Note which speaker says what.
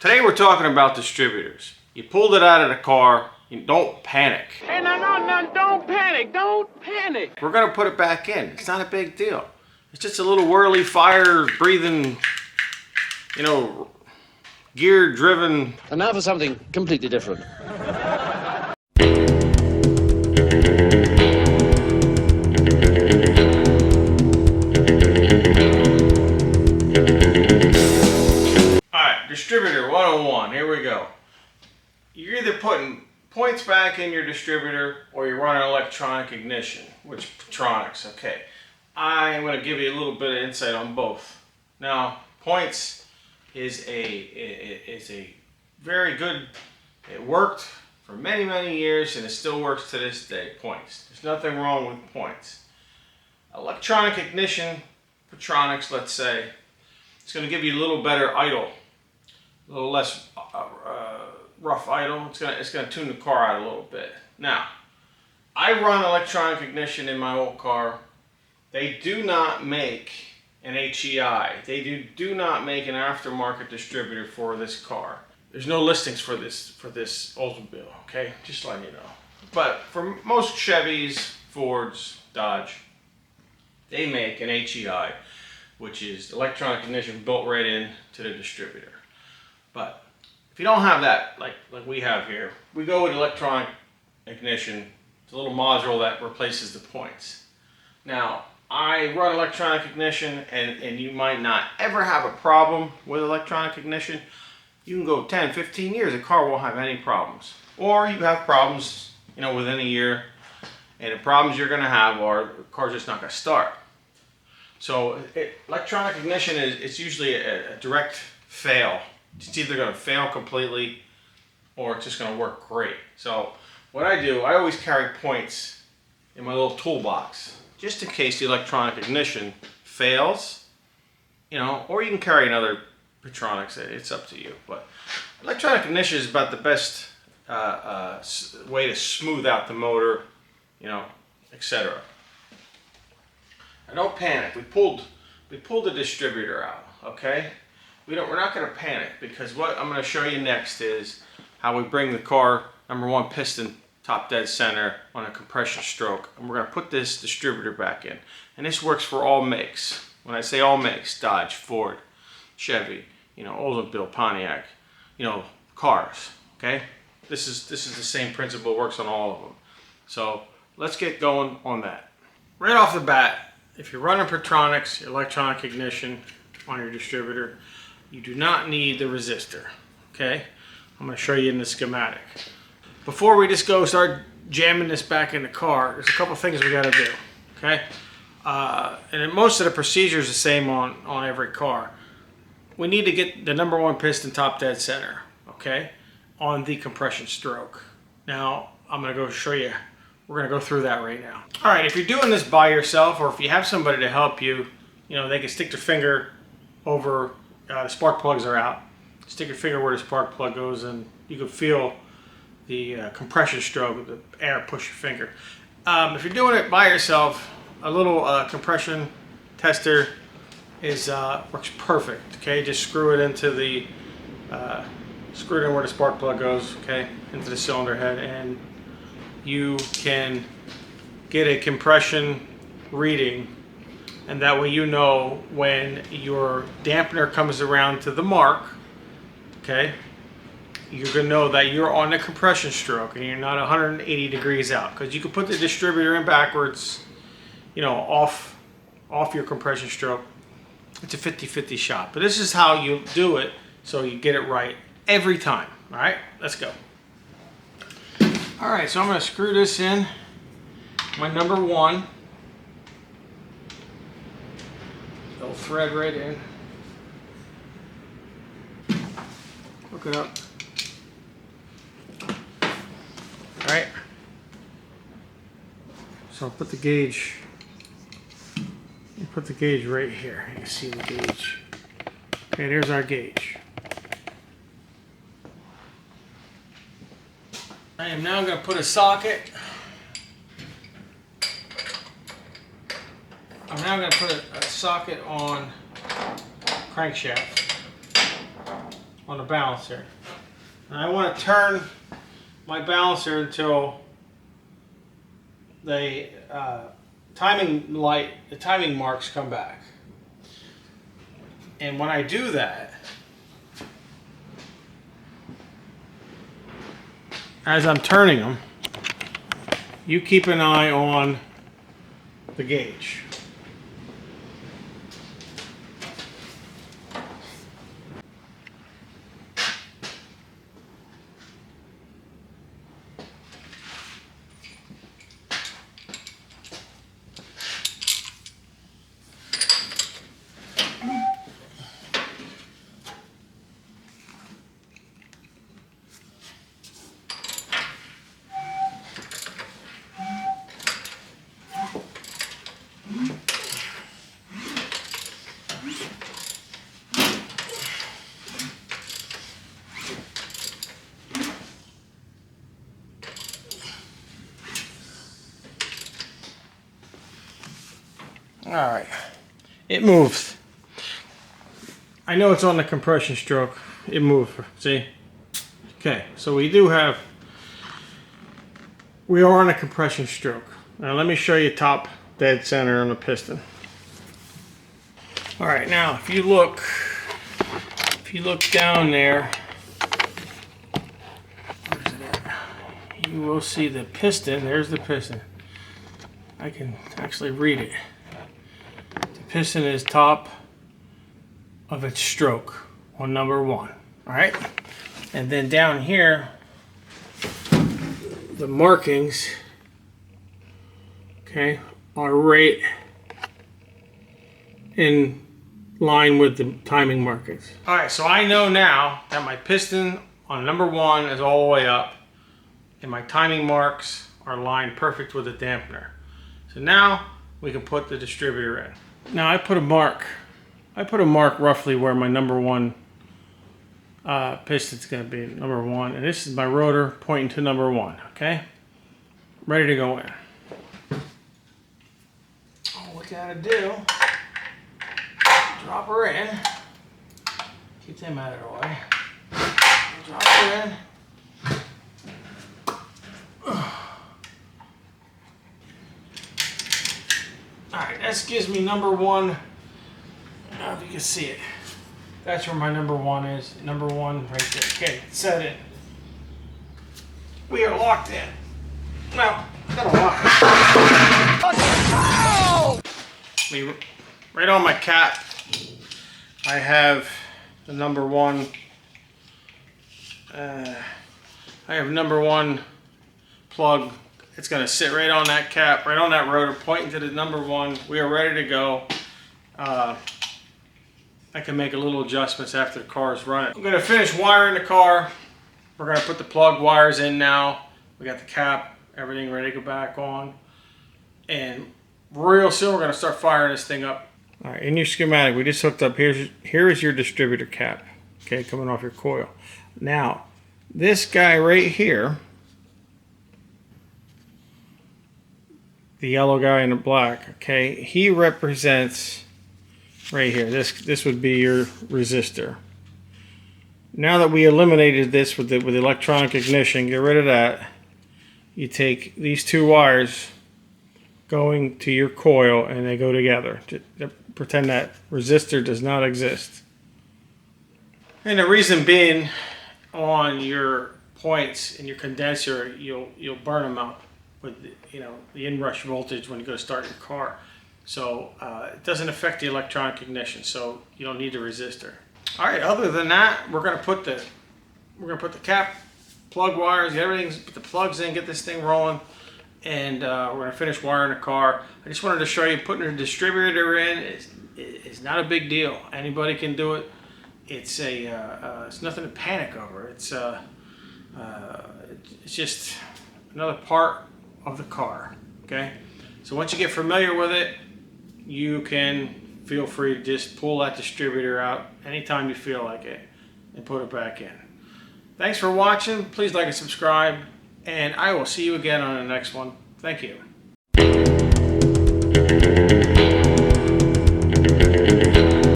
Speaker 1: Today we're talking about distributors. You pulled it out of the car, you don't panic.
Speaker 2: Hey, no, don't panic, don't panic.
Speaker 1: We're gonna put it back in. It's not a big deal. It's just a little whirly, fire-breathing, gear-driven.
Speaker 2: And now for something completely different.
Speaker 1: Alright, Distributor 101, here we go. You're either putting points back in your distributor or you're running electronic ignition, which Petronics, okay. I'm going to give you a little bit of insight on both. Now, points is a very good, it worked for many, many years and it still works to this day, points. There's nothing wrong with points. Electronic ignition, Petronics, let's say, it's going to give you a little better idle, a little less rough idle. It's going to tune the car out a little bit. Now, I run electronic ignition in my old car. They do not make an HEI. They do not make an aftermarket distributor for this car. There's no listings for this Oldsmobile, okay? Just letting you know. But for most Chevys, Fords, Dodge, they make an HEI, which is electronic ignition built right in to the distributor. But if you don't have that, like we have here, we go with electronic ignition. It's a little module that replaces the points. Now, I run electronic ignition, and you might not ever have a problem with electronic ignition. You can go 10, 15 years, the car won't have any problems. Or you have problems, within a year, and the problems you're gonna have are the car's just not gonna start. So electronic ignition it's usually a direct fail. It's either gonna fail completely or it's just gonna work great. So what I do, I always carry points in my little toolbox, just in case the electronic ignition fails, or you can carry another Petronics, it's up to you. But electronic ignition is about the best way to smooth out the motor, etc. Now don't panic. We pulled the distributor out, okay? We're not going to panic, because what I'm going to show you next is how we bring the car #1 piston top dead center on a compression stroke, and we're going to put this distributor back in. And this works for all makes. When I say all makes, Dodge, Ford, Chevy, Oldsmobile, Pontiac, cars. Okay, this is the same principle. It works on all of them. So let's get going on that. Right off the bat, if you're running Petronics electronic ignition on your distributor, you do not need the resistor. Okay, I'm going to show you in the schematic. Before we just start jamming this back in the car, there's a couple things we got to do, okay? And most of the procedure is the same on every car. We need to get the #1 piston top dead center, okay, on the compression stroke. Now, I'm going to go show you. We're going to go through that right now. All right, if you're doing this by yourself, or if you have somebody to help you, they can stick their finger over, the spark plugs are out. Stick your finger where the spark plug goes, and you can feel the compression stroke, the air push your finger. If you're doing it by yourself, a little compression tester works perfect. Okay, just screw it into the screw it in where the spark plug goes. Okay, into the cylinder head, and you can get a compression reading, and that way when your dampener comes around to the mark. Okay, you're going to know that you're on the compression stroke and you're not 180 degrees out, because you can put the distributor in backwards, off your compression stroke. It's a 50-50 shot, but this is how you do it so you get it right every time. All right, let's go. All right, so I'm going to screw this in, my #1. It'll thread right in. Hook it up. All right. So I'll put the gauge. Put the gauge right here. You can see the gauge. Okay, there's our gauge. I am now going to put a socket. I'm now going to put a socket on crankshaft. on the balancer. And I want to turn my balancer until the timing marks come back. And when I do that, as I'm turning them, you keep an eye on the gauge. Alright, it moves. I know it's on the compression stroke. It moved, see? Okay, so we are on a compression stroke. Now let me show you top dead center on the piston. Alright, now if you look down there, where's it at? You will see the piston. There's the piston. I can actually read it. Piston is top of its stroke on number 1. Alright? And then down here, the markings, okay, are right in line with the timing markings. Alright, so I know now that my piston on number 1 is all the way up and my timing marks are lined perfect with the dampener. So now we can put the distributor in. Now I put a mark roughly where my number 1 piston's going to be, number 1, and this is my rotor pointing to number 1. Okay, ready to go in. All we gotta do, drop her in, keep them out of the way, drop her in. Alright, this gives me number 1. I don't know if you can see it. That's where my number 1 is. Number 1 right there. Okay, set it. We are locked in. Now, I'm gonna lock it. Right on my cap, I have the number 1. I have number 1 plug. It's going to sit right on that cap, right on that rotor, pointing to the number 1. We are ready to go. I can make a little adjustments after the car is running. I'm going to finish wiring the car. We're going to put the plug wires in now. We got the cap, everything ready to go back on. And real soon we're going to start firing this thing up. All right, in your schematic, we just hooked up. Here is your distributor cap, okay, coming off your coil. Now, this guy right here, the yellow guy in the black, okay, he represents right here. This would be your resistor. Now that we eliminated this with the electronic ignition, get rid of that. You take these 2 wires going to your coil and they go together. Pretend that resistor does not exist. And the reason being, on your points in your condenser, you'll burn them out with the inrush voltage when you go to start your car. So it doesn't affect the electronic ignition, so you don't need the resistor. All right, other than that, we're gonna put the cap, plug wires, everything, put the plugs in, get this thing rolling, and we're gonna finish wiring the car. I just wanted to show you, putting a distributor in is not a big deal. Anybody can do it. It's nothing to panic over. It's just another part of the car. Okay, so once you get familiar with it, you can feel free to just pull that distributor out anytime you feel like it and put it back in. Thanks for watching. Please like and subscribe, and I will see you again on the next one. Thank you.